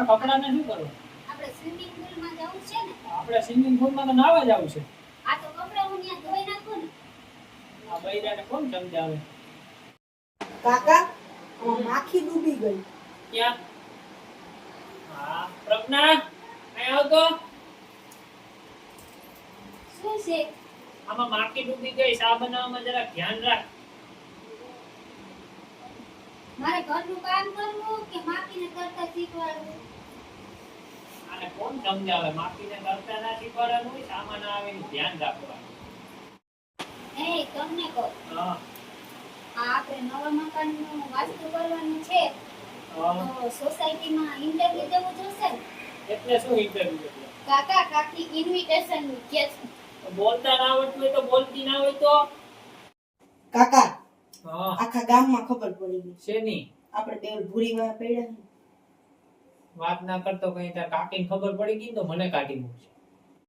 કપડાને શું કરવું? આપણે સ્વિમિંગ પૂલમાં જવું છે ને. આપણે સ્વિમિંગ પૂલમાં તો નાવા જવું છે. આ તો કપડા હું ત્યાં ધોઈ નાખું ને. આ બૈરાને કોણ સમજાવે? કાકા માખી ડૂબી ગઈ. ક્યાં? હા પ્રજ્ઞા અહીં આવતો. શું છે? આમાં માખી ડૂબી ગઈ. ચા બનાવવામાં જરા ધ્યાન રાખ. મારે ઘરનું કામ કરવું કે માખીને કરતા શીખવાડવું? આને કોણ સમજાવે? માખીને કરતા ના શીખવાડવાનું હોય, સામાન આવે એનું ધ્યાન રાખવાનું. એ તમને કહું, હા આ આપણે નવા મકાનનું વાસ્તુ કરવાનું છે હા. તો સોસાયટીમાં ઇન્ટરવ્યુ દેવું જોશે ને? એટલે શું ઇન્ટરવ્યુ એટલે? કાકા કાકી ઇન્વિટેશન કે છે. બોલતા ના આવડતું હોય તો બોલતી ના હોય તો કાકા હા આખા ગામમાં ખબર પડી ગઈ. શેની આપણે બે ભૂરીમાં પડ્યા ને. વાત ના કરતો કઈ તાર કાકીને ખબર પડી ગઈ તો મને કાઢી મૂકશે.